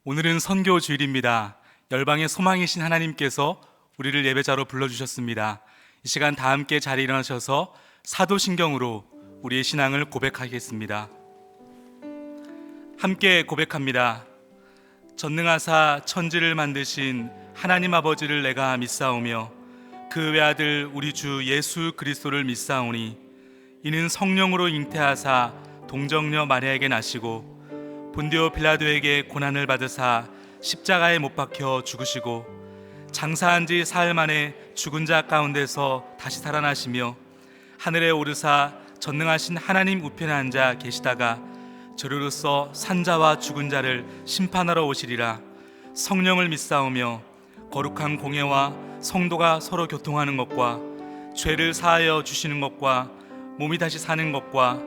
오늘은 선교 주일입니다. 열방의 소망이신 하나님께서 우리를 예배자로 불러주셨습니다. 이 시간 다 함께 자리에 일어나셔서 사도신경으로 우리의 신앙을 고백하겠습니다. 함께 고백합니다. 전능하사 천지를 만드신 하나님 아버지를 내가 믿사오며 그 외아들 우리 주 예수 그리스도를 믿사오니 이는 성령으로 잉태하사 동정녀 마리아에게 나시고 본디오 빌라도에게 고난을 받으사 십자가에 못 박혀 죽으시고 장사한 지 사흘 만에 죽은 자 가운데서 다시 살아나시며 하늘에 오르사 전능하신 하나님 우편에 앉아 계시다가 저리로서 산자와 죽은 자를 심판하러 오시리라. 성령을 믿사오며 거룩한 공예와 성도가 서로 교통하는 것과 죄를 사하여 주시는 것과 몸이 다시 사는 것과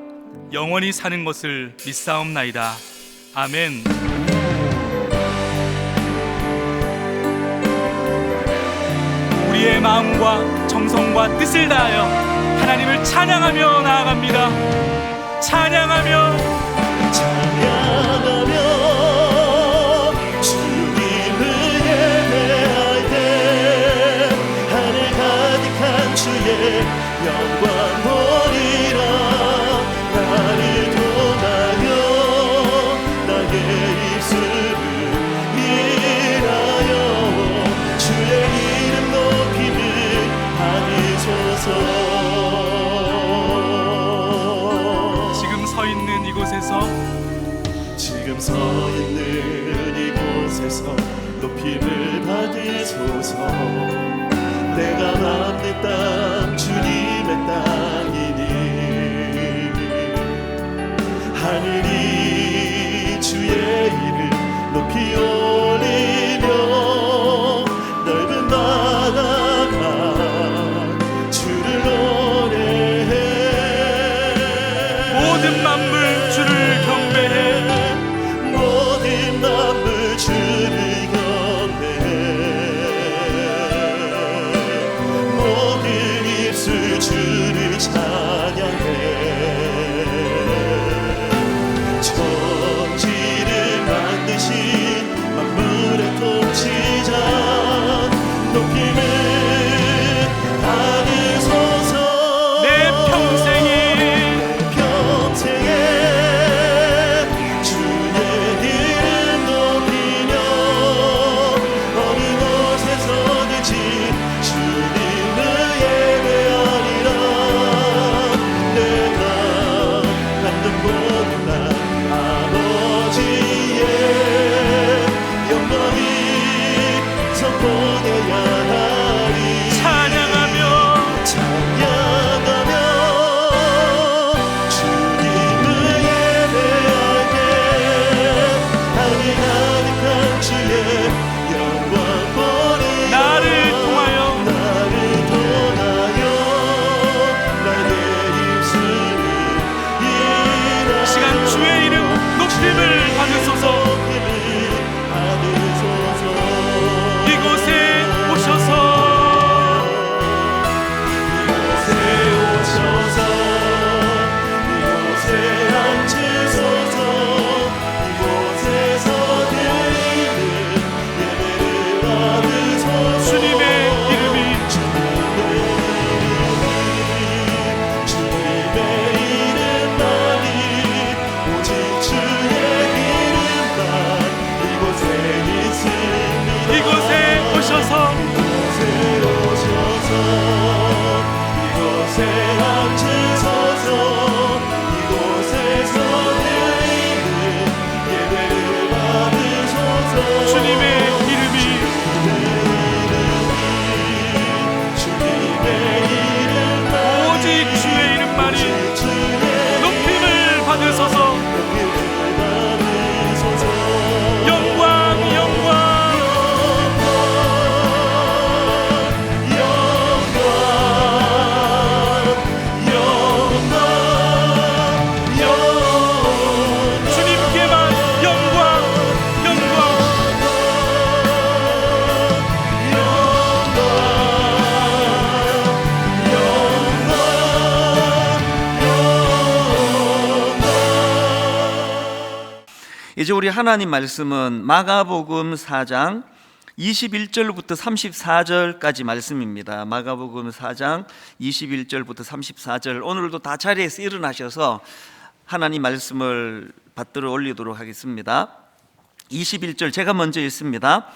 영원히 사는 것을 믿사옵나이다. 아멘. 우리의 마음과 정성과 뜻을 다하여 하나님을 찬양하며 나아갑니다. 찬양하며 주님을 예배할 때 하늘 가득한 주의 영광 보리라. 나를 통하여 나의 입술을 위하여 주의 이름 높임을 받으소서. 지금 서 있는 이곳에서 높임을 받으소서. 내가 밟는 땅 주님의 땅이니 하늘이 주의 이름 높이 올리며 넓은 바다가 주를 노래해. 모든 만물 주를 경배해. 모든 만물 주를 경배해. 모든 입술 주를 찬양해. 천지를 만드신 만물의 통치자 높임을 받으소서. 내 평생이 이제 우리 하나님 말씀은 마가복음 4장 21절부터 34절까지 말씀입니다. 마가복음 4장 21절부터 34절, 오늘도 다 자리에서 일어나셔서 하나님 말씀을 받들어 올리도록 하겠습니다. 21절 제가 먼저 읽습니다.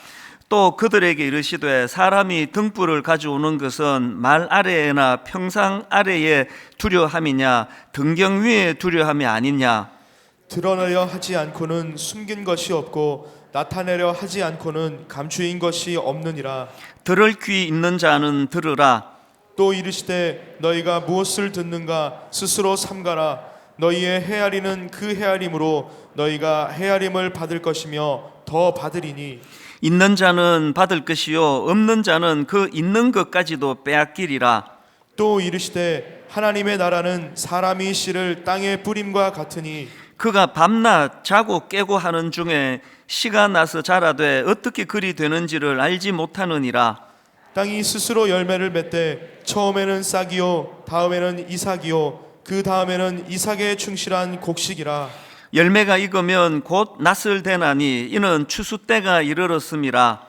또 그들에게 이르시되 사람이 등불을 가져오는 것은 말 아래에나 평상 아래에 두려함이냐 등경 위에 두려함이 아니냐. 드러내려 하지 않고는 숨긴 것이 없고 나타내려 하지 않고는 감추인 것이 없느니라. 들을 귀 있는 자는 들으라. 또 이르시되 너희가 무엇을 듣는가 스스로 삼가라. 너희의 헤아리는 그 헤아림으로 너희가 헤아림을 받을 것이며 더 받으리니. 있는 자는 받을 것이요 없는 자는 그 있는 것까지도 빼앗기리라. 또 이르시되 하나님의 나라는 사람이 씨를 땅에 뿌림과 같으니 그가 밤낮 자고 깨고 하는 중에 씨가 나서 자라되 어떻게 그리 되는지를 알지 못하느니라. 땅이 스스로 열매를 맺되 처음에는 싹이요 다음에는 이삭이요 그 다음에는 이삭에 충실한 곡식이라. 열매가 익으면 곧 낫을 대나니 이는 추수 때가 이르렀음이라.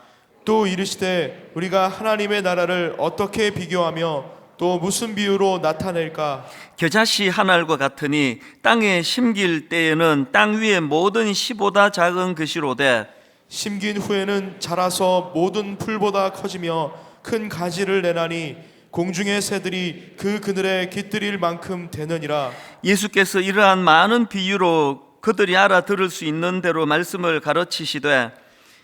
또 이르시되 우리가 하나님의 나라를 어떻게 비교하며 또 무슨 비유로 나타낼까? 겨자씨 한 알과 같으니 땅에 심길 때에는 땅 위의 모든 씨보다 작은 것이로되 심긴 후에는 자라서 모든 풀보다 커지며 큰 가지를 내나니 공중의 새들이 그 그늘에 깃들일 만큼 되느니라. 예수께서 이러한 많은 비유로 그들이 알아들을 수 있는 대로 말씀을 가르치시되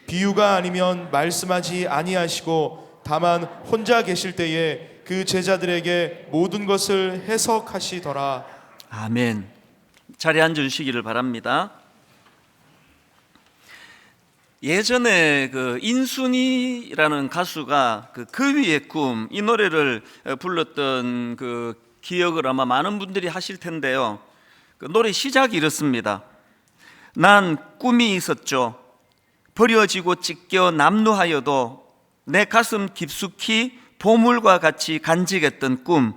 비유가 아니면 말씀하지 아니하시고 다만 혼자 계실 때에 그 제자들에게 모든 것을 해석하시더라. 아멘. 자리에 앉으시기를 바랍니다. 예전에 그 인순이라는 가수가 그 위의 꿈, 이 노래를 불렀던 그 기억을 아마 많은 분들이 하실 텐데요. 그 노래 시작이 이렇습니다. 난 꿈이 있었죠. 버려지고 찢겨 남루하여도 내 가슴 깊숙이 보물과 같이 간직했던 꿈.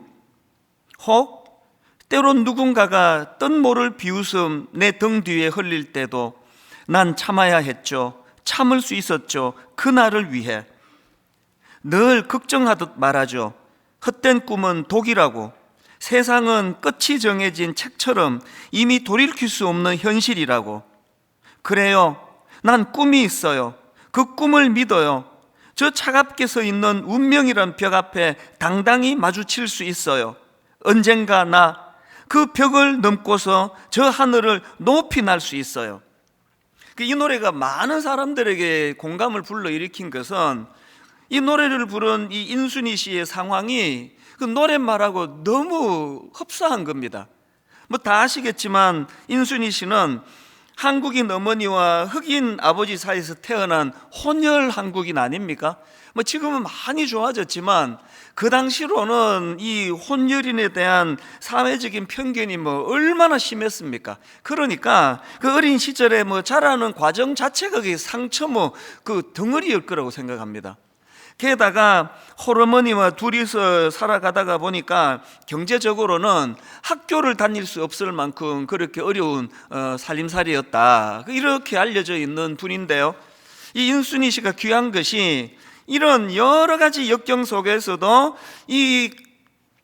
혹 때론 누군가가 뜬모를 비웃음 내 등 뒤에 흘릴 때도 난 참아야 했죠. 참을 수 있었죠. 그날을 위해. 늘 걱정하듯 말하죠. 헛된 꿈은 독이라고. 세상은 끝이 정해진 책처럼 이미 돌이킬 수 없는 현실이라고. 그래요. 난 꿈이 있어요. 그 꿈을 믿어요. 저 차갑게 서 있는 운명이란 벽 앞에 당당히 마주칠 수 있어요. 언젠가 나 그 벽을 넘고서 저 하늘을 높이 날 수 있어요. 이 노래가 많은 사람들에게 공감을 불러일으킨 것은 이 노래를 부른 이 인순이 씨의 상황이 그 노랫말하고 너무 흡사한 겁니다. 뭐 다 아시겠지만 인순이 씨는 한국인 어머니와 흑인 아버지 사이에서 태어난 혼혈 한국인 아닙니까? 뭐 지금은 많이 좋아졌지만 그 당시로는 이 혼혈인에 대한 사회적인 편견이 뭐 얼마나 심했습니까? 그러니까 그 어린 시절에 뭐 자라는 과정 자체가 그 상처 뭐 그 덩어리일 거라고 생각합니다. 게다가 홀어머니와 둘이서 살아가다가 보니까 경제적으로는 학교를 다닐 수 없을 만큼 그렇게 어려운 살림살이였다, 이렇게 알려져 있는 분인데요. 이 인순이 씨가 귀한 것이 이런 여러 가지 역경 속에서도 이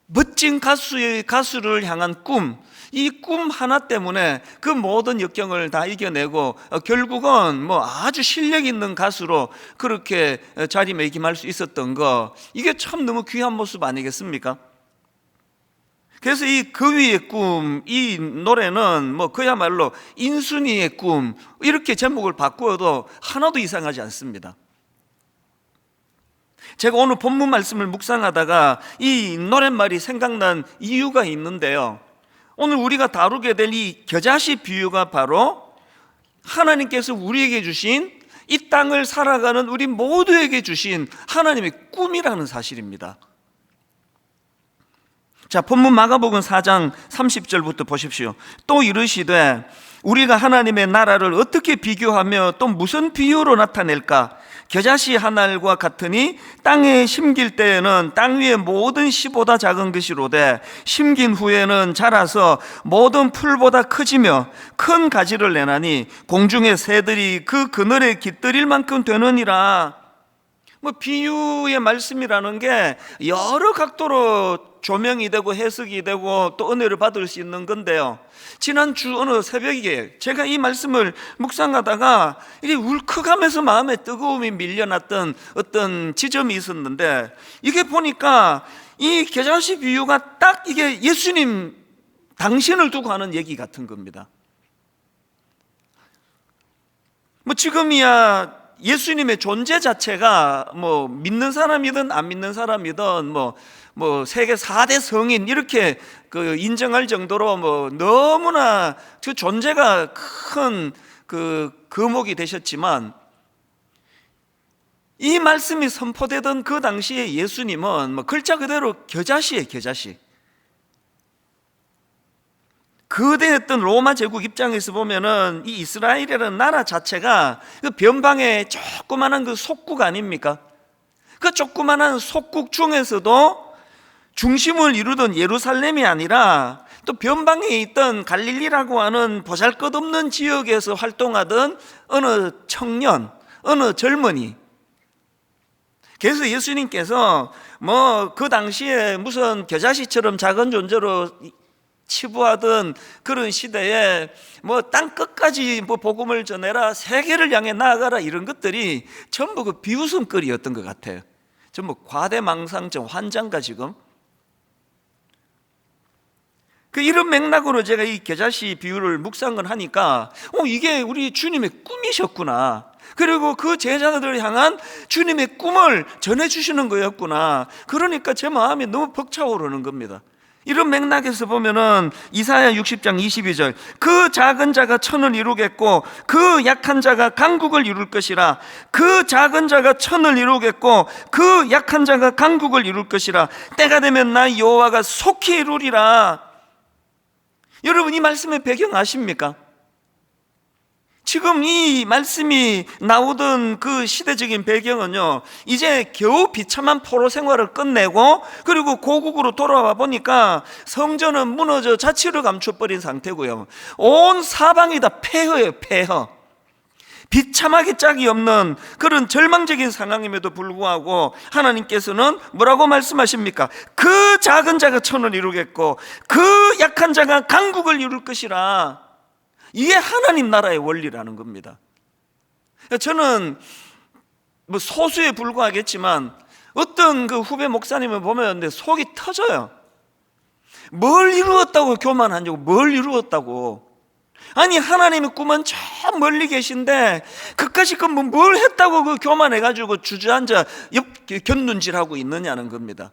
멋진 가수를 향한 꿈, 이 꿈 하나 때문에 그 모든 역경을 다 이겨내고 결국은 뭐 아주 실력 있는 가수로 그렇게 자리매김할 수 있었던 거, 이게 참 너무 귀한 모습 아니겠습니까? 그래서 이 그 위의 꿈, 이 노래는 뭐 그야말로 인순이의 꿈, 이렇게 제목을 바꾸어도 하나도 이상하지 않습니다. 제가 오늘 본문 말씀을 묵상하다가 이 노랫말이 생각난 이유가 있는데요. 오늘 우리가 다루게 될 이 겨자씨 비유가 바로 하나님께서 우리에게 주신, 이 땅을 살아가는 우리 모두에게 주신 하나님의 꿈이라는 사실입니다. 자, 본문 마가복음 4장 30절부터 보십시오. 또 이르시되 우리가 하나님의 나라를 어떻게 비교하며 또 무슨 비유로 나타낼까? 겨자씨 한 알과 같으니 땅에 심길 때에는 땅 위의 모든 씨보다 작은 것이로되 심긴 후에는 자라서 모든 풀보다 커지며 큰 가지를 내나니 공중의 새들이 그 그늘에 깃들일 만큼 되느니라. 비유의 말씀이라는 게 여러 각도로 조명이 되고 해석이 되고 또 은혜를 받을 수 있는 건데요, 지난주 어느 새벽에 제가 이 말씀을 묵상하다가 이게 울컥하면서 마음에 뜨거움이 밀려났던 어떤 지점이 있었는데, 이게 보니까 이 겨자씨 비유가 딱 이게 예수님 당신을 두고 하는 얘기 같은 겁니다. 지금이야 예수님의 존재 자체가 믿는 사람이든 안 믿는 사람이든 세계 4대 성인 이렇게 인정할 정도로 너무나 그 존재가 큰 거목이 되셨지만, 이 말씀이 선포되던 그 당시에 예수님은 글자 그대로 겨자씨예요, 겨자씨. 거대했던 로마 제국 입장에서 보면은 이 이스라엘이라는 나라 자체가 그 변방의 조그만한 그 속국 아닙니까? 그 조그만한 속국 중에서도 중심을 이루던 예루살렘이 아니라 또 변방에 있던 갈릴리라고 하는 보잘것없는 지역에서 활동하던 어느 청년, 어느 젊은이. 그래서 예수님께서 그 당시에 무슨 겨자씨처럼 작은 존재로 치부하던 그런 시대에 땅 끝까지 복음을 전해라, 세계를 향해 나아가라, 이런 것들이 전부 그 비웃음거리였던 것 같아요. 전부 과대망상증 환장가 지금. 이런 맥락으로 제가 이 겨자씨 비유를 묵상을 하니까 이게 우리 주님의 꿈이셨구나, 그리고 그 제자들을 향한 주님의 꿈을 전해주시는 거였구나. 그러니까 제 마음이 너무 벅차오르는 겁니다. 이런 맥락에서 보면은 이사야 60장 22절, 그 작은 자가 천을 이루겠고 그 약한 자가 강국을 이룰 것이라. 그 작은 자가 천을 이루겠고 그 약한 자가 강국을 이룰 것이라. 때가 되면 나 여호와가 속히 이루리라. 여러분, 이 말씀의 배경 아십니까? 지금 이 말씀이 나오던 그 시대적인 배경은요, 이제 겨우 비참한 포로 생활을 끝내고 그리고 고국으로 돌아와 보니까 성전은 무너져 자취를 감춰버린 상태고요, 온 사방이 다 폐허예요, 폐허. 비참하기 짝이 없는 그런 절망적인 상황임에도 불구하고 하나님께서는 뭐라고 말씀하십니까? 그 작은 자가 천을 이루겠고 그 약한 자가 강국을 이룰 것이라. 이게 하나님 나라의 원리라는 겁니다. 저는 소수에 불과하겠지만 어떤 그 후배 목사님을 보면 내 속이 터져요. 뭘 이루었다고 교만하냐고, 뭘 이루었다고. 아니, 하나님의 꿈은 저 멀리 계신데 그까짓 건 뭘 했다고 그 교만해가지고 주저앉아 곁눈질하고 있느냐는 겁니다.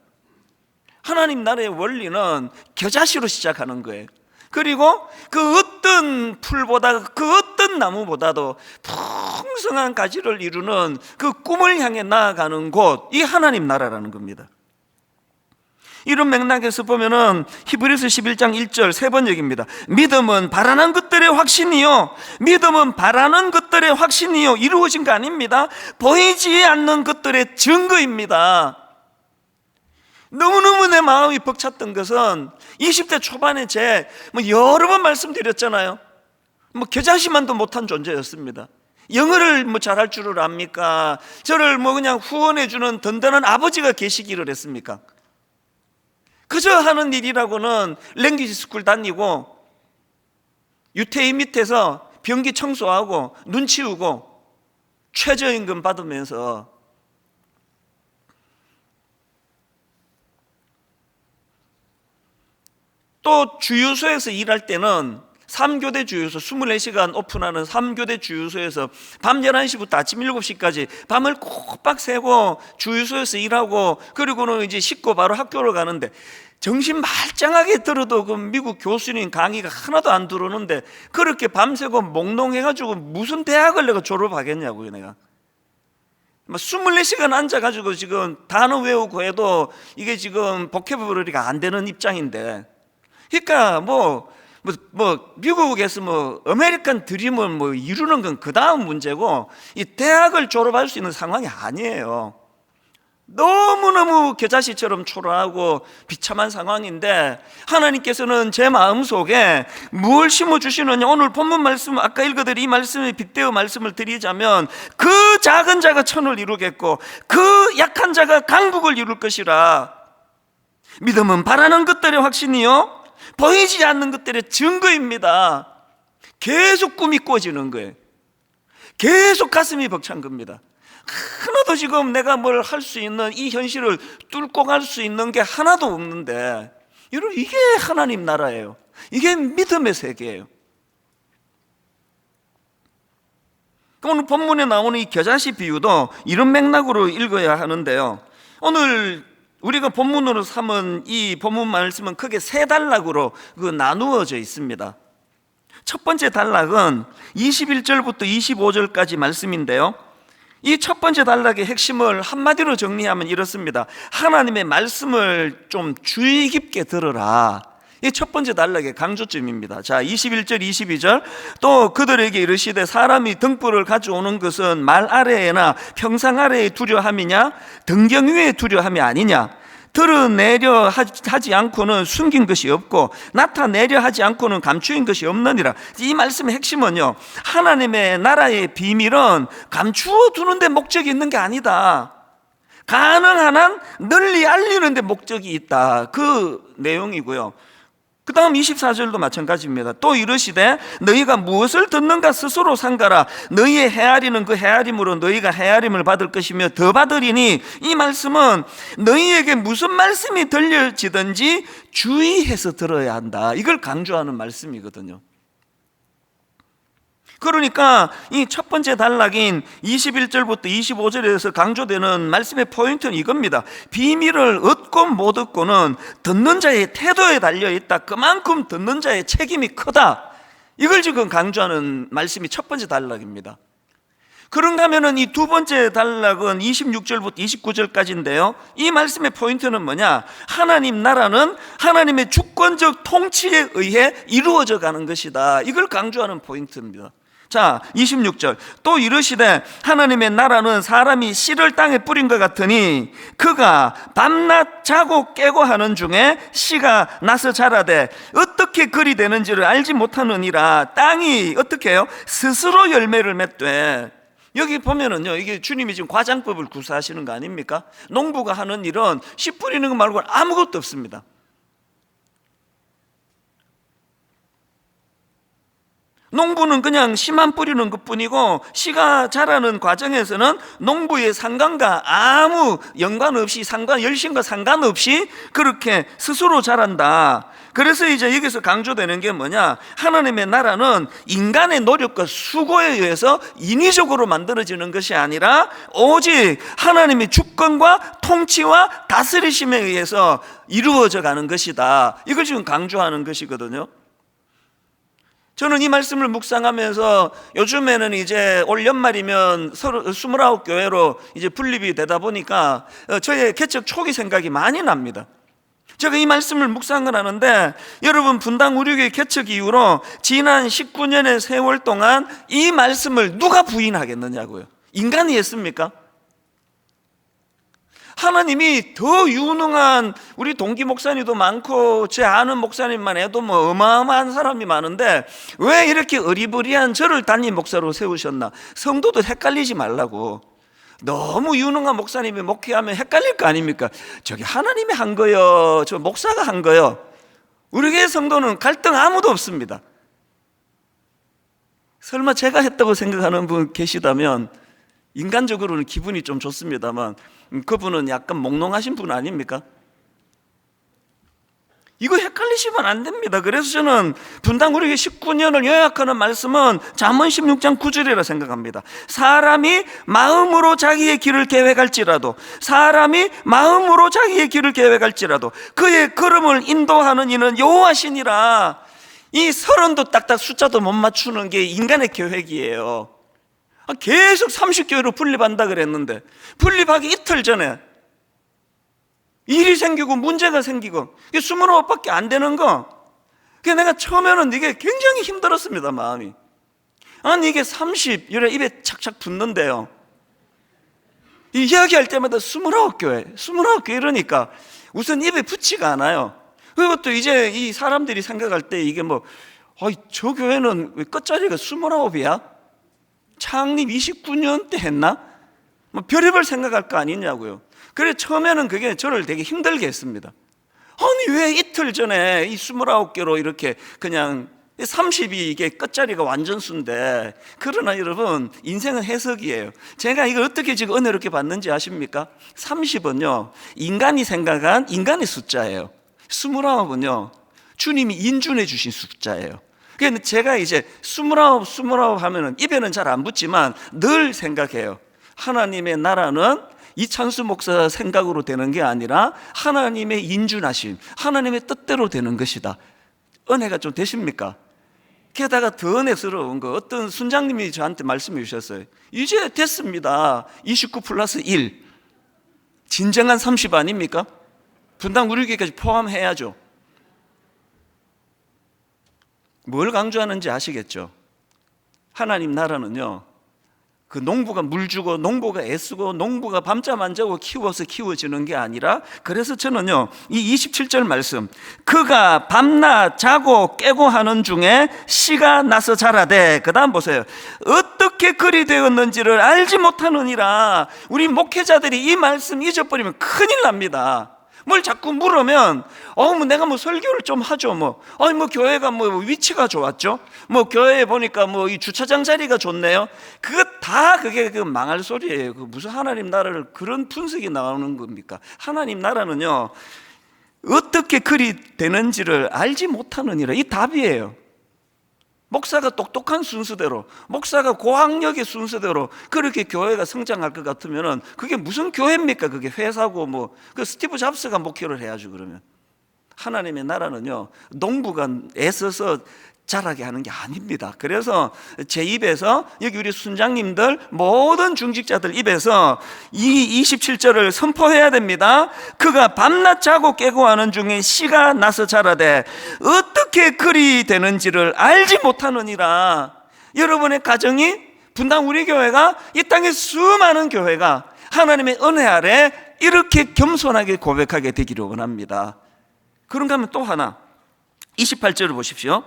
하나님 나라의 원리는 겨자씨로 시작하는 거예요. 그리고 그 어떤 풀보다, 그 어떤 나무보다도 풍성한 가지를 이루는 그 꿈을 향해 나아가는 곳, 이 하나님 나라라는 겁니다. 이런 맥락에서 보면은 히브리서 11장 1절 3번 얘기입니다. 믿음은 바라는 것들의 확신이요, 믿음은 바라는 것들의 확신이요, 이루어진 거 아닙니다. 보이지 않는 것들의 증거입니다. 너무너무 내 마음이 벅찼던 것은 20대 초반에 여러 번 말씀드렸잖아요. 겨자씨만도 못한 존재였습니다. 영어를 잘할 줄을 압니까? 저를 그냥 후원해주는 든든한 아버지가 계시기를 했습니까? 그저 하는 일이라고는 랭귀지 스쿨 다니고 유태인 밑에서 변기 청소하고 눈 치우고 최저임금 받으면서 또 주유소에서 일할 때는 3교대 주유소, 24시간 오픈하는 3교대 주유소에서 밤 11시부터 아침 7시까지 밤을 꼬박 새고 주유소에서 일하고, 그리고는 이제 씻고 바로 학교를 가는데 정신 말짱하게 들어도 그 미국 교수님 강의가 하나도 안 들어오는데 그렇게 밤새고 몽롱해가지고 무슨 대학을 내가 졸업하겠냐고요, 내가. 24시간 앉아가지고 지금 단어 외우고 해도 이게 지금 보캐블러리가 안 되는 입장인데, 그러니까 미국에서 아메리칸 드림을 이루는 건 그 다음 문제고, 이 대학을 졸업할 수 있는 상황이 아니에요. 너무너무 겨자씨처럼 초라하고 비참한 상황인데, 하나님께서는 제 마음속에 무엇을 심어주시느냐. 오늘 본문 말씀, 아까 읽어드린 이 말씀에 빗대어 말씀을 드리자면, 그 작은 자가 천을 이루겠고 그 약한 자가 강국을 이룰 것이라. 믿음은 바라는 것들의 확신이요 보이지 않는 것들의 증거입니다. 계속 꿈이 꾸어지는 거예요. 계속 가슴이 벅찬 겁니다. 하나도 지금 내가 뭘 할 수 있는, 이 현실을 뚫고 갈 수 있는 게 하나도 없는데, 여러분, 이게 하나님 나라예요. 이게 믿음의 세계예요. 오늘 본문에 나오는 이 겨자씨 비유도 이런 맥락으로 읽어야 하는데요, 오늘 우리가 본문으로 삼은 이 본문 말씀은 크게 세 단락으로 나누어져 있습니다. 첫 번째 단락은 21절부터 25절까지 말씀인데요, 이 첫 번째 단락의 핵심을 한마디로 정리하면 이렇습니다. 하나님의 말씀을 좀 주의 깊게 들으라. 이 첫 번째 단락의 강조점입니다. 자, 21절 22절, 또 그들에게 이르시되 사람이 등불을 가져오는 것은 말 아래에나 평상 아래에 두려함이냐 등경 위에 두려함이 아니냐. 드러내려 하지 않고는 숨긴 것이 없고 나타내려 하지 않고는 감추인 것이 없느니라. 이 말씀의 핵심은요, 하나님의 나라의 비밀은 감추어 두는 데 목적이 있는 게 아니다. 가능한 한 널리 알리는 데 목적이 있다. 그 내용이고요. 그 다음 24절도 마찬가지입니다. 또 이르시되 너희가 무엇을 듣는가 스스로 삼가라. 너희의 헤아리는 그 헤아림으로 너희가 헤아림을 받을 것이며 더 받으리니, 이 말씀은 너희에게 무슨 말씀이 들려지든지 주의해서 들어야 한다. 이걸 강조하는 말씀이거든요. 그러니까 이 첫 번째 단락인 21절부터 25절에서 강조되는 말씀의 포인트는 이겁니다. 비밀을 얻고 못 얻고는 듣는 자의 태도에 달려있다. 그만큼 듣는 자의 책임이 크다. 이걸 지금 강조하는 말씀이 첫 번째 단락입니다. 그런가 하면은 이 두 번째 단락은 26절부터 29절까지인데요, 이 말씀의 포인트는 뭐냐? 하나님 나라는 하나님의 주권적 통치에 의해 이루어져 가는 것이다. 이걸 강조하는 포인트입니다. 자, 26절, 또 이르시되 하나님의 나라는 사람이 씨를 땅에 뿌린 것 같으니 그가 밤낮 자고 깨고 하는 중에 씨가 나서 자라되 어떻게 그리 되는지를 알지 못하느니라. 땅이 어떻게 해요? 스스로 열매를 맺되. 여기 보면은요, 이게 주님이 지금 과장법을 구사하시는 거 아닙니까? 농부가 하는 일은 씨 뿌리는 것 말고는 아무것도 없습니다. 농부는 그냥 씨만 뿌리는 것뿐이고, 씨가 자라는 과정에서는 농부의 상관과 아무 연관없이, 열심과 상관없이 그렇게 스스로 자란다. 그래서 이제 여기서 강조되는 게 뭐냐? 하나님의 나라는 인간의 노력과 수고에 의해서 인위적으로 만들어지는 것이 아니라 오직 하나님의 주권과 통치와 다스리심에 의해서 이루어져 가는 것이다. 이걸 지금 강조하는 것이거든요. 저는 이 말씀을 묵상하면서 요즘에는 이제 올 연말이면 29교회로 이제 분립이 되다 보니까 저의 개척 초기 생각이 많이 납니다. 제가 이 말씀을 묵상을 하는데, 여러분, 분당 우리교회 개척 이후로 지난 19년의 세월 동안 이 말씀을 누가 부인하겠느냐고요. 인간이 했습니까? 하나님이 더 유능한 우리 동기 목사님도 많고 제 아는 목사님만 해도 어마어마한 사람이 많은데 왜 이렇게 어리버리한 저를 담임 목사로 세우셨나? 성도도 헷갈리지 말라고. 너무 유능한 목사님이 목회하면 헷갈릴 거 아닙니까? 저기 하나님이 한 거요, 저 목사가 한 거요. 우리 교회 성도는 갈등 아무도 없습니다. 설마 제가 했다고 생각하는 분 계시다면 인간적으로는 기분이 좀 좋습니다만, 그분은 약간 몽롱하신 분 아닙니까? 이거 헷갈리시면 안 됩니다. 그래서 저는 분당 우리에게 19년을 요약하는 말씀은 잠언 16장 9절이라 생각합니다. 사람이 마음으로 자기의 길을 계획할지라도, 사람이 마음으로 자기의 길을 계획할지라도 그의 걸음을 인도하는 이는 여호와시니라. 이 서른도 딱딱 숫자도 못 맞추는 게 인간의 계획이에요. 계속 30교회로 분립한다 그랬는데 분립하기 이틀 전에 일이 생기고 문제가 생기고, 이게 29밖에 안 되는 거. 그래서 내가 처음에는 이게 굉장히 힘들었습니다, 마음이. 아니 이게 30 이래 입에 착착 붙는데요, 이야기할 때마다 29교회 이러니까 우선 입에 붙지가 않아요. 그리고 또 이제 이 사람들이 생각할 때 이게 뭐, 저 교회는 왜 끝자리가 29이야? 창립 29년 때 했나? 뭐 별의별 생각할 거 아니냐고요. 그래 처음에는 그게 저를 되게 힘들게 했습니다. 아니 왜 이틀 전에 이 29개로 이렇게 그냥 30이 이게 끝자리가 완전 수인데. 그러나 여러분, 인생은 해석이에요. 제가 이걸 어떻게 지금 은혜롭게 봤는지 아십니까? 30은요 인간이 생각한 인간의 숫자예요. 29은요 주님이 인준해 주신 숫자예요. 그래서 제가 이제 29 하면은 입에는 잘 안 붙지만 늘 생각해요. 하나님의 나라는 이찬수 목사 생각으로 되는 게 아니라 하나님의 인준하심, 하나님의 뜻대로 되는 것이다. 은혜가 좀 되십니까? 게다가 더 은혜스러운 거, 어떤 순장님이 저한테 말씀해 주셨어요. 이제 됐습니다. 29 플러스 1. 진정한 30 아닙니까? 분당 우리 교회까지 포함해야죠. 뭘 강조하는지 아시겠죠? 하나님 나라는요, 그 농부가 물 주고 농부가 애쓰고 농부가 밤잠 안 자고 키워서 키워지는 게 아니라, 그래서 저는요 이 27절 말씀, 그가 밤낮 자고 깨고 하는 중에 씨가 나서 자라되, 그 다음 보세요. 어떻게 그리 되었는지를 알지 못하느니라. 우리 목회자들이 이 말씀 잊어버리면 큰일 납니다. 뭘 자꾸 물으면 뭐 내가 뭐 설교를 좀 하죠. 뭐 교회가 뭐 위치가 좋았죠. 뭐 교회에 보니까 뭐 이 주차장 자리가 좋네요. 그게 망할 소리예요. 그 무슨 하나님 나라를 그런 분석이 나오는 겁니까? 하나님 나라는요 어떻게 그리 되는지를 알지 못하느니라. 이 답이에요. 목사가 똑똑한 순서대로, 목사가 고학력의 순서대로 그렇게 교회가 성장할 것 같으면은 그게 무슨 교회입니까? 그게 회사고 뭐. 그 스티브 잡스가 목회를 해야죠. 그러면 하나님의 나라는요 농부가 애써서 자라게 하는 게 아닙니다. 그래서 제 입에서, 여기 우리 순장님들 모든 중직자들 입에서 이 27절을 선포해야 됩니다. 그가 밤낮 자고 깨고 하는 중에 씨가 나서 자라되 어떻게 그리 되는지를 알지 못하느니라. 여러분의 가정이, 분당 우리 교회가, 이 땅의 수많은 교회가 하나님의 은혜 아래 이렇게 겸손하게 고백하게 되기를 원합니다. 그런가 하면 또 하나, 28절을 보십시오.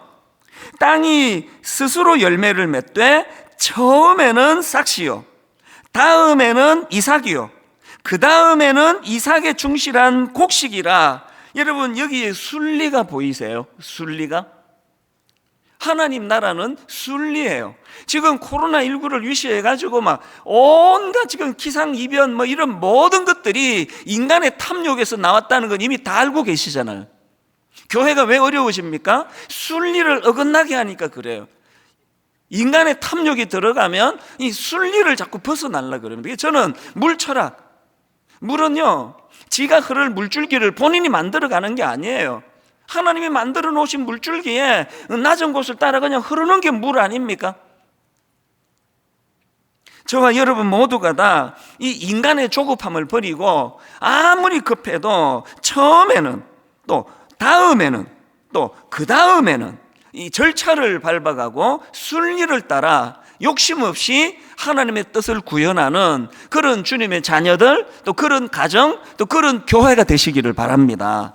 땅이 스스로 열매를 맺되 처음에는 싹시요, 다음에는 이삭이요, 그 다음에는 이삭의 충실한 곡식이라. 여러분 여기에 순리가 보이세요? 순리가? 하나님 나라는 순리예요. 지금 코로나19를 위시해가지고 막 온갖 지금 기상이변 뭐 이런 모든 것들이 인간의 탐욕에서 나왔다는 건 이미 다 알고 계시잖아요. 교회가 왜 어려우십니까? 순리를 어긋나게 하니까 그래요. 인간의 탐욕이 들어가면 이 순리를 자꾸 벗어나려고 그럽니다. 저는 물 철학, 물은요 지가 흐를 물줄기를 본인이 만들어가는 게 아니에요. 하나님이 만들어 놓으신 물줄기에 낮은 곳을 따라 그냥 흐르는 게 물 아닙니까? 저와 여러분 모두가 다 이 인간의 조급함을 버리고 아무리 급해도 처음에는, 또 다음에는, 또 그 다음에는 이 절차를 밟아가고 순리를 따라 욕심 없이 하나님의 뜻을 구현하는 그런 주님의 자녀들, 또 그런 가정, 또 그런 교회가 되시기를 바랍니다.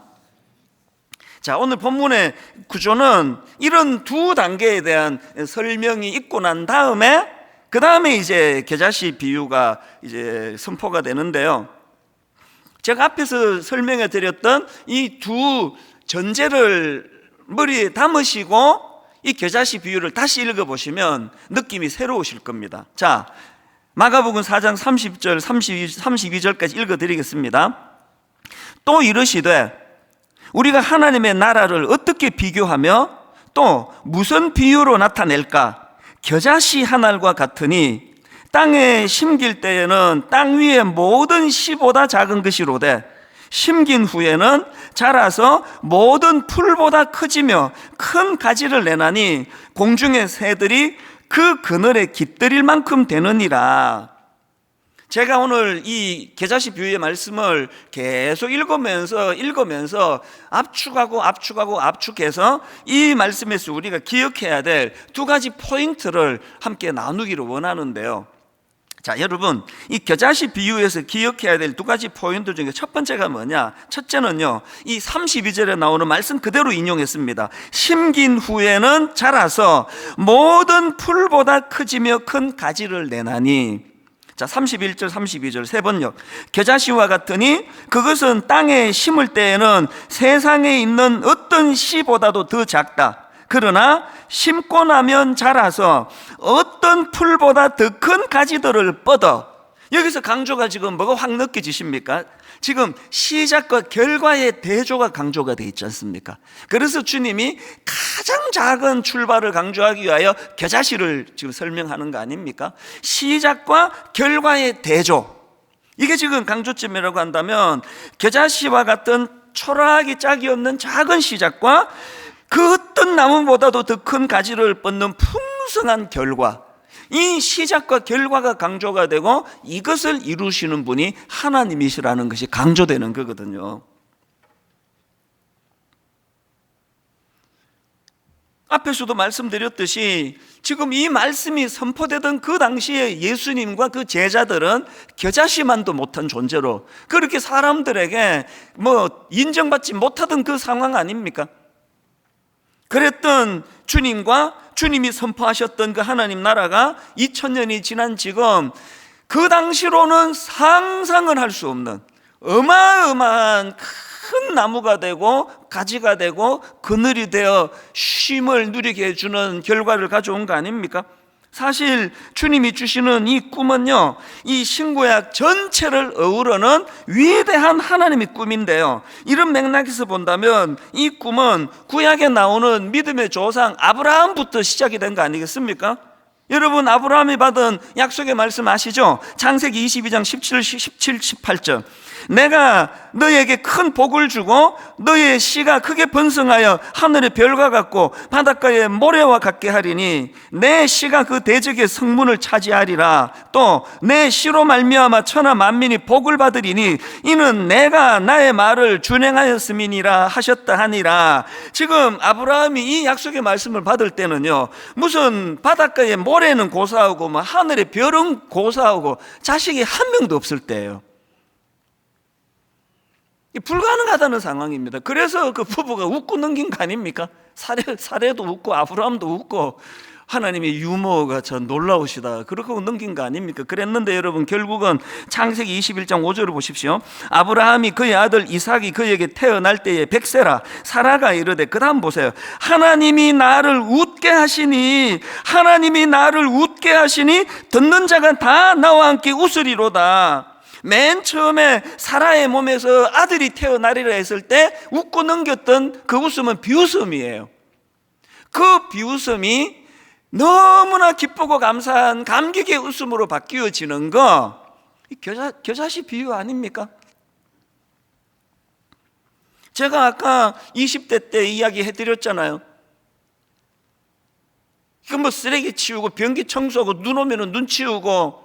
자, 오늘 본문의 구조는 이런 두 단계에 대한 설명이 있고 난 다음에, 그 다음에 이제 겨자씨 비유가 이제 선포가 되는데요. 제가 앞에서 설명해 드렸던 이 두 전제를 머리에 담으시고 이 겨자씨 비유를 다시 읽어보시면 느낌이 새로우실 겁니다. 자, 마가복음 4장 30절 32절까지 읽어드리겠습니다. 또 이르시되 우리가 하나님의 나라를 어떻게 비교하며 또 무슨 비유로 나타낼까? 겨자씨 한 알과 같으니 땅에 심길 때에는 땅 위의 모든 씨보다 작은 것이로되 심긴 후에는 자라서 모든 풀보다 커지며 큰 가지를 내나니 공중의 새들이 그 그늘에 깃들일 만큼 되느니라. 제가 오늘 이 겨자씨 비유의 말씀을 계속 읽으면서 압축해서 이 말씀에서 우리가 기억해야 될 두 가지 포인트를 함께 나누기를 원하는데요. 자, 여러분, 이 겨자씨 비유에서 기억해야 될 두 가지 포인트 중에 첫 번째가 뭐냐? 첫째는요, 이 32절에 나오는 말씀 그대로 인용했습니다. 심긴 후에는 자라서 모든 풀보다 크지며 큰 가지를 내나니. 자, 31절 32절 세 번역. 겨자씨와 같으니 그것은 땅에 심을 때에는 세상에 있는 어떤 씨보다도 더 작다. 그러나 심고 나면 자라서 어떤 풀보다 더 큰 가지들을 뻗어. 여기서 강조가 지금 뭐가 확 느껴지십니까? 지금 시작과 결과의 대조가 강조가 되어 있지 않습니까? 그래서 주님이 가장 작은 출발을 강조하기 위하여 겨자씨를 지금 설명하는 거 아닙니까? 시작과 결과의 대조, 이게 지금 강조점이라고 한다면 겨자씨와 같은 초라하기 짝이 없는 작은 시작과 그 어떤 나무보다도 더 큰 가지를 뻗는 풍성한 결과, 이 시작과 결과가 강조가 되고 이것을 이루시는 분이 하나님이시라는 것이 강조되는 거거든요. 앞에서도 말씀드렸듯이 지금 이 말씀이 선포되던 그 당시에 예수님과 그 제자들은 겨자씨만도 못한 존재로 그렇게 사람들에게 인정받지 못하던 그 상황 아닙니까? 그랬던 주님과 주님이 선포하셨던 그 하나님 나라가 2000년이 지난 지금 그 당시로는 상상을 할 수 없는 어마어마한 큰 나무가 되고 가지가 되고 그늘이 되어 쉼을 누리게 해주는 결과를 가져온 거 아닙니까? 사실 주님이 주시는 이 꿈은요, 이 신구약 전체를 어우러는 위대한 하나님의 꿈인데요, 이런 맥락에서 본다면 이 꿈은 구약에 나오는 믿음의 조상 아브라함부터 시작이 된 거 아니겠습니까? 여러분, 아브라함이 받은 약속의 말씀 아시죠? 창세기 22장 17, 18절. 내가 너에게 큰 복을 주고 너의 씨가 크게 번성하여 하늘의 별과 같고 바닷가의 모래와 같게 하리니 내 씨가 그 대적의 성문을 차지하리라. 또 내 씨로 말미암아 천하 만민이 복을 받으리니 이는 내가 나의 말을 준행하였음이니라 하셨다 하니라. 지금 아브라함이 이 약속의 말씀을 받을 때는요, 무슨 바닷가의 모래는 고사하고 하늘의 별은 고사하고 자식이 한 명도 없을 때예요. 불가능하다는 상황입니다. 그래서 그 부부가 웃고 넘긴 거 아닙니까? 사례도 웃고 아브라함도 웃고 하나님의 유머가 참 놀라우시다, 그렇게 넘긴 거 아닙니까? 그랬는데 여러분, 결국은 창세기 21장 5절을 보십시오. 아브라함이 그의 아들 이삭이 그에게 태어날 때에 백세라 사라가 이르되, 그 다음 보세요. 하나님이 나를 웃게 하시니 듣는 자가 다 나와 함께 웃으리로다. 맨 처음에 사라의 몸에서 아들이 태어나리라 했을 때 웃고 넘겼던 그 웃음은 비웃음이에요. 그 비웃음이 너무나 기쁘고 감사한 감격의 웃음으로 바뀌어지는 거, 겨자씨 비유 아닙니까? 제가 아까 20대 때 이야기 해드렸잖아요. 이거 쓰레기 치우고 변기 청소하고 눈 오면 눈 치우고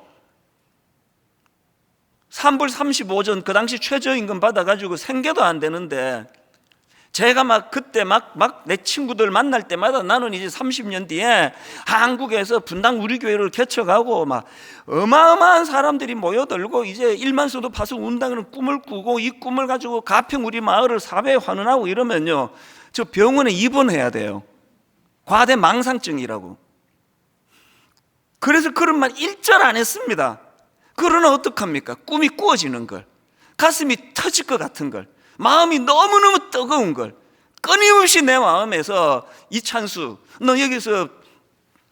산불 35전 그 당시 최저임금 받아가지고 생계도 안 되는데, 제가 그때 내 친구들 만날 때마다 나는 이제 30년 뒤에 한국에서 분당 우리 교회를 개척하고 어마어마한 사람들이 모여들고 이제 1만 소도 파서 운다는 꿈을 꾸고, 이 꿈을 가지고 가평 우리 마을을 사회에 환원하고 이러면요, 저 병원에 입원해야 돼요. 과대 망상증이라고. 그래서 그런 말 일절 안 했습니다. 그러나 어떡합니까? 꿈이 꾸어지는 걸, 가슴이 터질 것 같은 걸, 마음이 너무너무 뜨거운 걸, 끊임없이 내 마음에서 이찬수, 너 여기서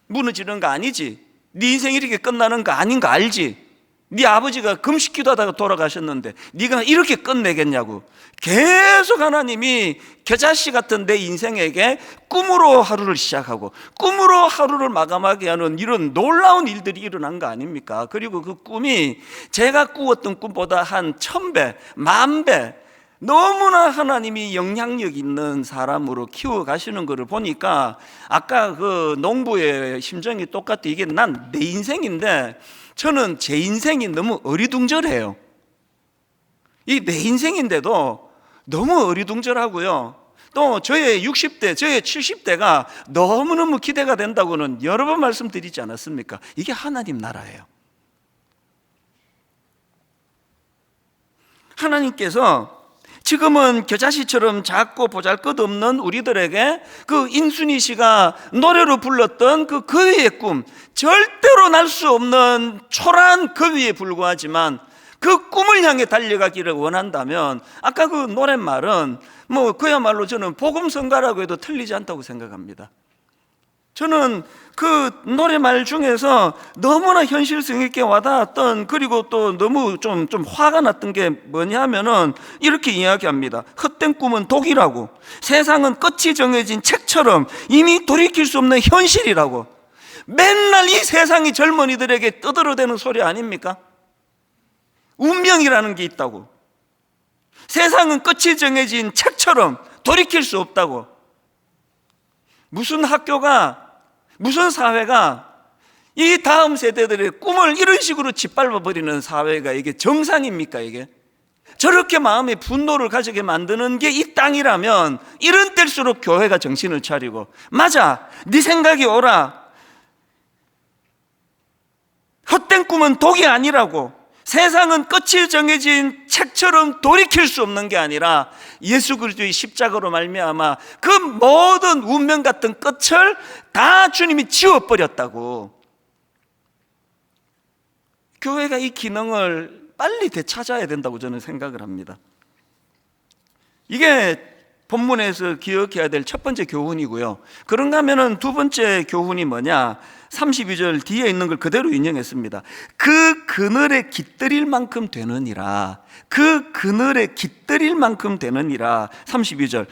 무너지는 거 아니지? 네 인생이 이렇게 끝나는 거 아닌 거 알지? 네 아버지가 금식 기도하다가 돌아가셨는데 네가 이렇게 끝내겠냐고. 계속 하나님이 겨자씨 같은 내 인생에게 꿈으로 하루를 시작하고 꿈으로 하루를 마감하게 하는 이런 놀라운 일들이 일어난 거 아닙니까? 그리고 그 꿈이 제가 꾸었던 꿈보다 한 1000배, 10,000배 너무나 하나님이 영향력 있는 사람으로 키워가시는 것을 보니까 아까 그 농부의 심정이 똑같아. 이게 난 내 인생인데 저는 제 인생이 너무 어리둥절해요. 이 내 인생인데도 너무 어리둥절하고요. 또 저의 60대, 저의 70대가 너무너무 기대가 된다고는 여러 번 말씀드리지 않았습니까? 이게 하나님 나라예요. 하나님께서 지금은 겨자씨처럼 작고 보잘것없는 우리들에게 그 인순이 씨가 노래로 불렀던 그 거위의 꿈, 절대로 날 수 없는 초라한 거위에 불과하지만 그 꿈을 향해 달려가기를 원한다면 아까 그 노랫말은 뭐 그야말로 저는 복음성가라고 해도 틀리지 않다고 생각합니다. 저는 그 노래말 중에서 너무나 현실성 있게 와닿았던, 그리고 또 너무 좀 화가 났던 게 뭐냐면은 이렇게 이야기합니다. 헛된 꿈은 독이라고, 세상은 끝이 정해진 책처럼 이미 돌이킬 수 없는 현실이라고. 맨날 이 세상이 젊은이들에게 떠들어대는 소리 아닙니까? 운명이라는 게 있다고, 세상은 끝이 정해진 책처럼 돌이킬 수 없다고. 무슨 학교가, 무슨 사회가 이 다음 세대들의 꿈을 이런 식으로 짓밟아버리는 사회가 이게 정상입니까? 이게 저렇게 마음의 분노를 가지게 만드는 게 이 땅이라면 이런 때일수록 교회가 정신을 차리고, 맞아, 네 생각이 옳아, 헛된 꿈은 독이 아니라고, 세상은 끝이 정해진 책처럼 돌이킬 수 없는 게 아니라 예수 그리스도의 십자가로 말미암아 그 모든 운명 같은 끝을 다 주님이 지워버렸다고. 교회가 이 기능을 빨리 되찾아야 된다고 저는 생각을 합니다. 이게 본문에서 기억해야 될 첫 번째 교훈이고요. 그런가 하면은 두 번째 교훈이 뭐냐? 32절 뒤에 있는 걸 그대로 인용했습니다. 그 그늘에 깃들일 만큼 되느니라. 그 그늘에 깃들일 만큼 되느니라. 32절.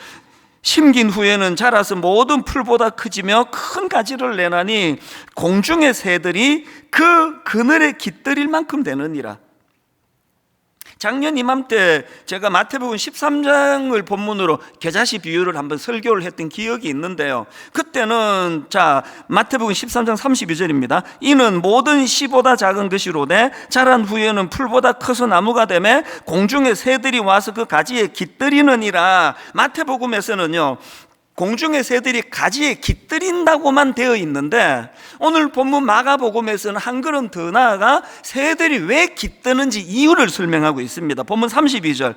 심긴 후에는 자라서 모든 풀보다 크지며 큰 가지를 내나니 공중의 새들이 그 그늘에 깃들일 만큼 되느니라. 작년 이맘때 제가 마태복음 13장을 본문으로 겨자씨 비유를 한번 설교를 했던 기억이 있는데요. 그때는 마태복음 13장 32절입니다. 이는 모든 씨보다 작은 것이로되 자란 후에는 풀보다 커서 나무가 되매 공중의 새들이 와서 그 가지에 깃들이느니라. 마태복음에서는요, 공중의 새들이 가지에 깃들인다고만 되어 있는데 오늘 본문 마가복음에서는 한 걸음 더 나아가 새들이 왜 깃드는지 이유를 설명하고 있습니다. 본문 32절.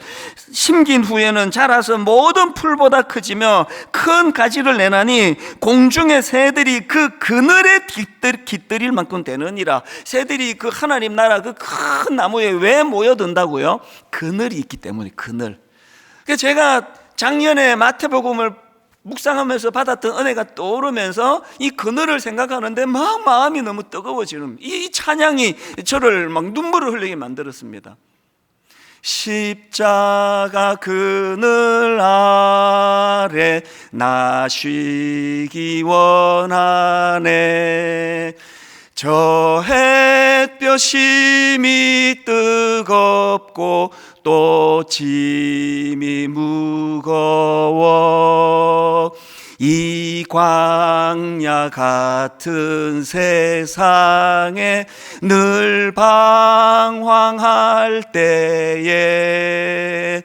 심긴 후에는 자라서 모든 풀보다 크지며 큰 가지를 내나니 공중의 새들이 그 그늘에 깃들일 만큼 되느니라. 새들이 그 하나님 나라 그 큰 나무에 왜 모여든다고요? 그늘이 있기 때문에. 그늘. 그래서 제가 작년에 마태복음을 묵상하면서 받았던 은혜가 떠오르면서 이 그늘을 생각하는데 막 마음이 너무 뜨거워지는, 이 찬양이 저를 막 눈물을 흘리게 만들었습니다. 십자가 그늘 아래 나 쉬기 원하네. 저 햇볕이 뜨겁고 또 짐이 무거워 이 광야 같은 세상에 늘 방황할 때에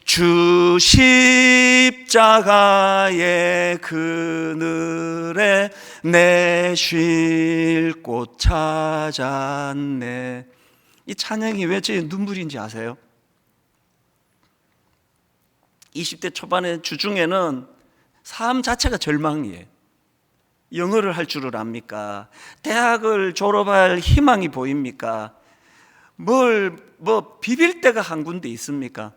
주 십자가의 그늘에 내 쉴 곳 찾았네. 이 찬양이 왜 제 눈물인지 아세요? 20대 초반의 주중에는 삶 자체가 절망이에요. 영어를 할 줄을 압니까? 대학을 졸업할 희망이 보입니까? 비빌 데가 한 군데 있습니까?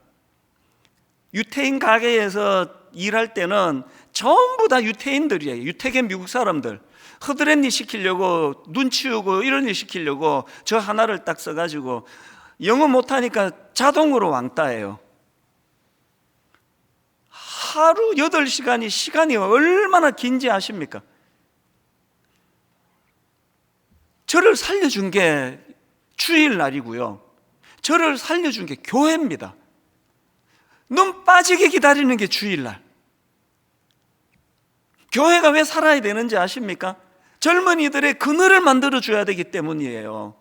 유태인 가게에서 일할 때는 전부 다 유태인들이에요. 유태계 미국 사람들. 허드렛일 시키려고, 눈 치우고 이런 일 시키려고 저 하나를 딱 써가지고 영어 못하니까 자동으로 왕따예요. 하루 8시간이 시간이 얼마나 긴지 아십니까? 저를 살려준 게 주일날이고요, 저를 살려준 게 교회입니다. 눈 빠지게 기다리는 게 주일날. 교회가 왜 살아야 되는지 아십니까? 젊은이들의 그늘을 만들어줘야 되기 때문이에요.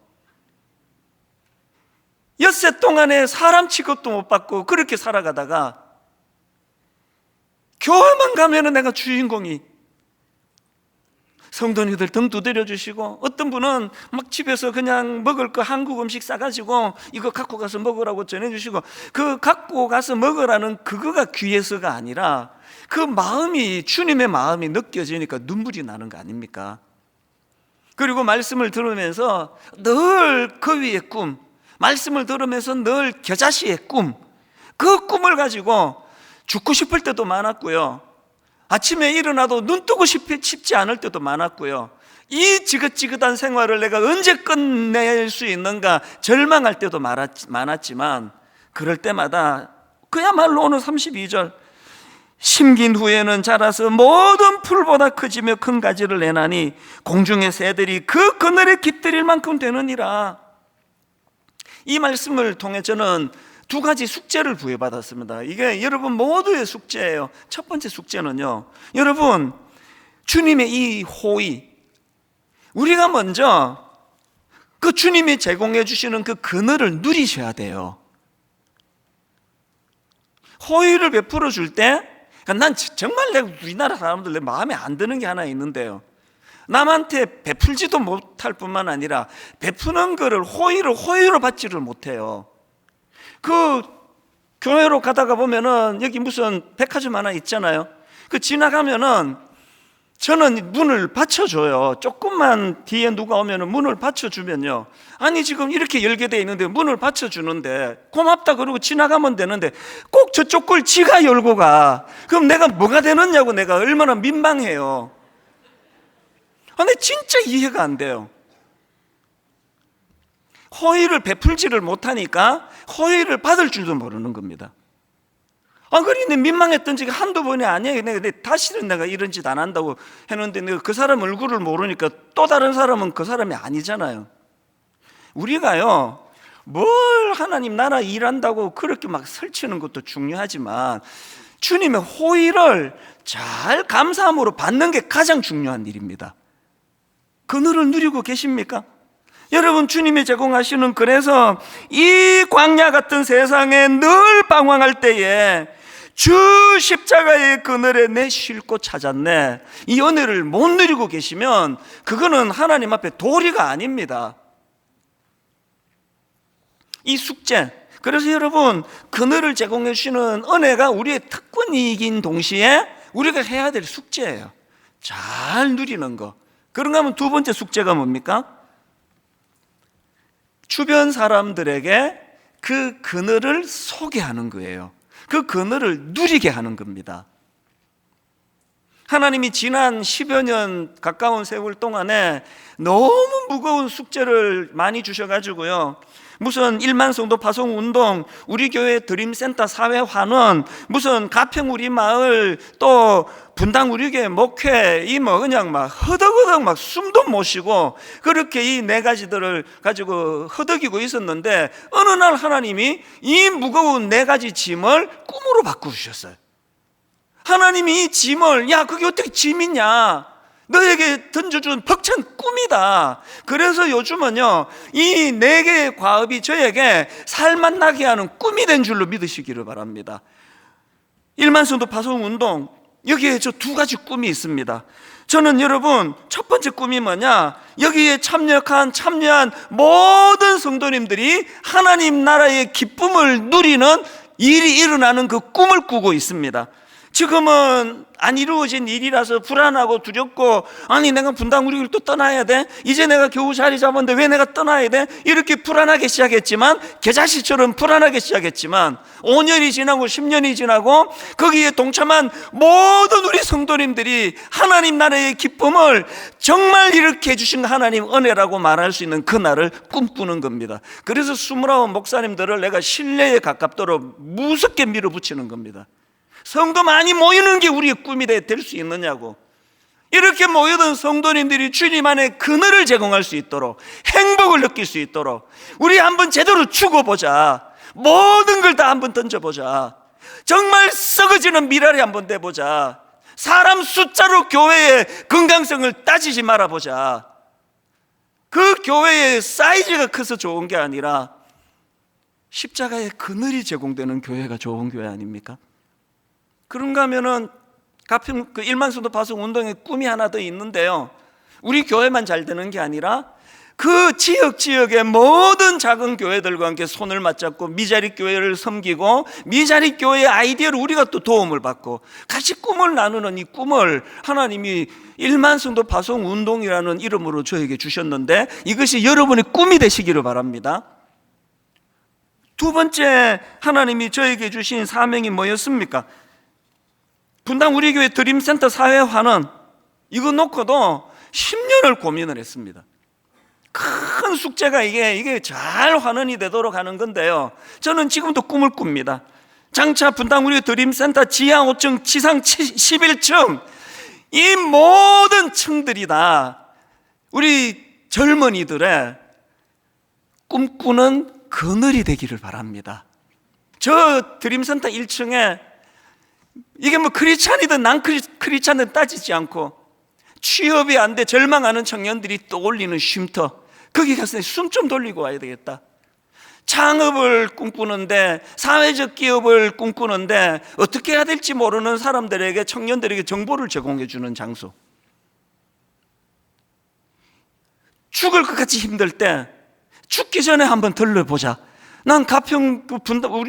엿새 동안에 사람 취급도 못 받고 그렇게 살아가다가 교회만 가면은 내가 주인공이, 성도님들 등 두드려 주시고, 어떤 분은 막 집에서 그냥 먹을 거 한국 음식 싸가지고 이거 갖고 가서 먹으라고 전해주시고, 그 갖고 가서 먹으라는 그거가 귀해서가 아니라 그 마음이, 주님의 마음이 느껴지니까 눈물이 나는 거 아닙니까? 그리고 말씀을 들으면서 늘 그 위의 꿈, 말씀을 들으면서 늘 겨자씨의 꿈, 그 꿈을 가지고 죽고 싶을 때도 많았고요, 아침에 일어나도 눈 뜨고 싶지 않을 때도 많았고요, 이 지긋지긋한 생활을 내가 언제 끝낼 수 있는가 절망할 때도 많았지만, 그럴 때마다 그야말로 오늘 32절, 심긴 후에는 자라서 모든 풀보다 커지며 큰 가지를 내나니 공중의 새들이 그 그늘에 깃들일 만큼 되느니라. 이 말씀을 통해 저는 두 가지 숙제를 부여받았습니다. 이게 여러분 모두의 숙제예요. 첫 번째 숙제는요, 여러분 주님의 이 호의, 우리가 먼저 그 주님이 제공해 주시는 그 그늘을 누리셔야 돼요. 호의를 베풀어 줄 때, 난 정말 내가 우리나라 사람들 내 마음에 안 드는 게 하나 있는데요, 남한테 베풀지도 못할 뿐만 아니라 베푸는 거를 호의로 받지를 못해요. 그 교회로 가다가 보면은 여기 무슨 백화점 하나 있잖아요. 그 지나가면은 저는 문을 받쳐줘요. 조금만 뒤에 누가 오면은 문을 받쳐주면요, 아니 지금 이렇게 열게 돼 있는데 문을 받쳐주는데 고맙다 그러고 지나가면 되는데 꼭 저쪽 걸 지가 열고 가. 그럼 내가 뭐가 되느냐고, 내가 얼마나 민망해요. 근데 진짜 이해가 안 돼요. 호의를 베풀지를 못하니까 호의를 받을 줄도 모르는 겁니다. 그러니 민망했던 적이 한두 번이 아니에요. 다시는 내가 이런 짓 안 한다고 했는데, 내가 그 사람 얼굴을 모르니까 또 다른 사람은 그 사람이 아니잖아요. 우리가요, 뭘 하나님 나라 일한다고 그렇게 막 설치는 것도 중요하지만 주님의 호의를 잘 감사함으로 받는 게 가장 중요한 일입니다. 그늘을 누리고 계십니까? 여러분, 주님이 제공하시는, 그래서 이 광야 같은 세상에 늘 방황할 때에 주 십자가의 그늘에 내 쉴 곳 찾았네, 이 은혜를 못 누리고 계시면 그거는 하나님 앞에 도리가 아닙니다. 이 숙제, 그래서 여러분 그늘을 제공해 주시는 은혜가 우리의 특권이긴 동시에 우리가 해야 될 숙제예요. 잘 누리는 거. 그런가 하면 두 번째 숙제가 뭡니까? 주변 사람들에게 그 그늘을 소개하는 거예요. 그 그늘을 누리게 하는 겁니다. 하나님이 지난 10여 년 가까운 세월 동안에 너무 무거운 숙제를 많이 주셔가지고요, 무슨 1만 성도 파송 운동, 우리 교회 드림센터 사회 환원, 무슨 가평 우리 마을, 또 분당 우리 교회 목회, 이 뭐 그냥 막 허덕허덕 막 숨도 못 쉬고 그렇게 이 네 가지들을 가지고 허덕이고 있었는데, 어느 날 하나님이 이 무거운 네 가지 짐을 꿈으로 바꾸셨어요. 하나님이 이 짐을, 야 그게 어떻게 짐이냐, 너에게 던져준 벅찬 꿈이다. 그래서 요즘은요, 이 네 개의 과업이 저에게 살맛 나게 하는 꿈이 된 줄로 믿으시기를 바랍니다. 1만 성도 파송 운동, 여기에 저 두 가지 꿈이 있습니다. 저는 여러분, 첫 번째 꿈이 뭐냐, 여기에 참여한 모든 성도님들이 하나님 나라의 기쁨을 누리는 일이 일어나는 그 꿈을 꾸고 있습니다. 지금은 안 이루어진 일이라서 불안하고 두렵고, 아니 내가 분당 우리 교회를 또 떠나야 돼? 이제 내가 겨우 자리 잡았는데 왜 내가 떠나야 돼? 이렇게 불안하게 시작했지만, 겨자씨처럼 불안하게 시작했지만 5년이 지나고 10년이 지나고 거기에 동참한 모든 우리 성도님들이 하나님 나라의 기쁨을 정말 이렇게 해주신 하나님 은혜라고 말할 수 있는 그날을 꿈꾸는 겁니다. 그래서 29 목사님들을 내가 신뢰에 가깝도록 무섭게 밀어붙이는 겁니다. 성도 많이 모이는 게 우리의 꿈이 될 수 있느냐고. 이렇게 모여든 성도님들이 주님 안에 그늘을 제공할 수 있도록, 행복을 느낄 수 있도록 우리 한번 제대로 죽어보자. 모든 걸 다 한번 던져보자. 정말 썩어지는 미랄이 한번 돼보자. 사람 숫자로 교회의 건강성을 따지지 말아보자. 그 교회의 사이즈가 커서 좋은 게 아니라 십자가의 그늘이 제공되는 교회가 좋은 교회 아닙니까? 그런가 하면은 가평 그 1만 성도 파송 운동의 꿈이 하나 더 있는데요, 우리 교회만 잘 되는 게 아니라 그 지역의 모든 작은 교회들과 함께 손을 맞잡고 미자립 교회를 섬기고 미자립 교회의 아이디어를 우리가 또 도움을 받고 같이 꿈을 나누는 이 꿈을 하나님이 1만 성도 파송 운동이라는 이름으로 저에게 주셨는데, 이것이 여러분의 꿈이 되시기를 바랍니다. 두 번째 하나님이 저에게 주신 사명이 뭐였습니까? 분당 우리 교회 드림센터 사회화는 이거 놓고도 10년을 고민을 했습니다. 큰 숙제가 이게 잘 환원이 되도록 하는 건데요, 저는 지금도 꿈을 꿉니다. 장차 분당 우리 드림센터 지하 5층 지상 11층 이 모든 층들이 다 우리 젊은이들의 꿈꾸는 그늘이 되기를 바랍니다. 저 드림센터 1층에 이게 뭐 크리스찬이든 난 크리스찬이든 따지지 않고 취업이 안 돼 절망하는 청년들이 떠올리는 쉼터, 거기 가서 숨 좀 돌리고 와야 되겠다. 창업을 꿈꾸는데, 사회적 기업을 꿈꾸는데 어떻게 해야 될지 모르는 사람들에게, 청년들에게 정보를 제공해 주는 장소. 죽을 것 같이 힘들 때 죽기 전에 한번 들러보자. 난 가평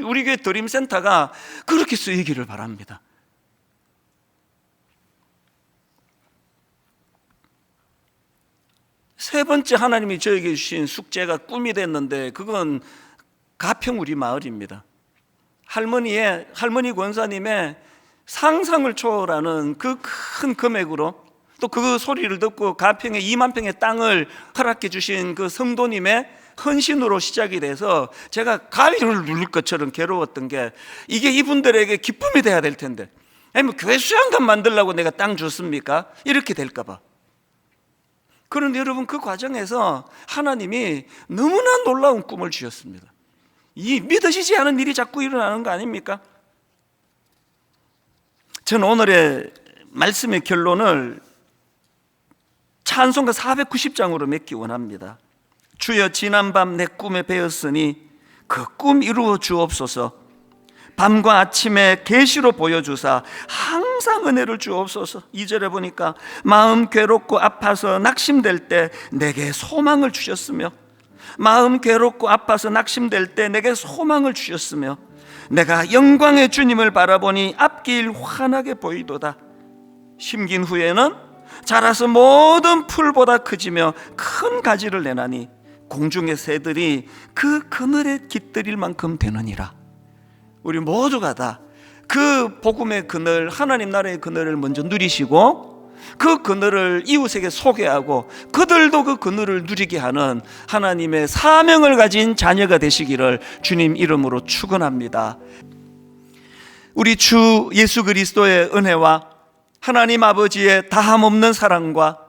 우리 교회 드림센터가 그렇게 쓰이기를 바랍니다. 세 번째 하나님이 저에게 주신 숙제가 꿈이 됐는데, 그건 가평 우리 마을입니다. 할머니 권사님의 상상을 초월하는 그 큰 금액으로, 또 그 소리를 듣고 가평에 2만 평의 땅을 허락해 주신 그 성도님의 헌신으로 시작이 돼서 제가 가위를 누를 것처럼 괴로웠던 게, 이게 이분들에게 기쁨이 돼야 될 텐데, 아니 뭐 교회 수양관 만들려고 내가 땅 줬습니까? 이렇게 될까 봐. 그런데 여러분, 그 과정에서 하나님이 너무나 놀라운 꿈을 주셨습니다. 이 믿으시지 않은 일이 자꾸 일어나는 거 아닙니까? 저는 오늘의 말씀의 결론을 찬송가 490장으로 맺기 원합니다. 주여 지난밤 내 꿈에 배었으니 그 꿈 이루어 주옵소서. 밤과 아침에 계시로 보여주사 항상 은혜를 주옵소서. 2절에 보니까 마음 괴롭고 아파서 낙심될 때 내게 소망을 주셨으며, 마음 괴롭고 아파서 낙심될 때 내게 소망을 주셨으며, 내가 영광의 주님을 바라보니 앞길 환하게 보이도다. 심긴 후에는 자라서 모든 풀보다 크지며 큰 가지를 내나니 공중의 새들이 그 그늘에 깃들일 만큼 되느니라. 우리 모두가 다 그 복음의 그늘, 하나님 나라의 그늘을 먼저 누리시고 그 그늘을 이웃에게 소개하고 그들도 그 그늘을 누리게 하는 하나님의 사명을 가진 자녀가 되시기를 주님 이름으로 축원합니다. 우리 주 예수 그리스도의 은혜와 하나님 아버지의 다함없는 사랑과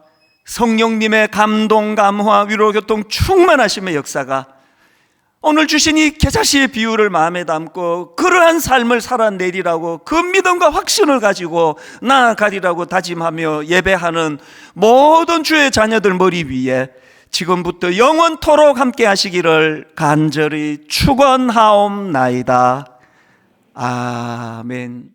성령님의 감동, 감화, 위로, 교통 충만하심의 역사가 오늘 주신 이 계자시의 비유를 마음에 담고 그러한 삶을 살아내리라고 그 믿음과 확신을 가지고 나아가리라고 다짐하며 예배하는 모든 주의 자녀들 머리 위에 지금부터 영원토록 함께 하시기를 간절히 축원하옵나이다. 아멘.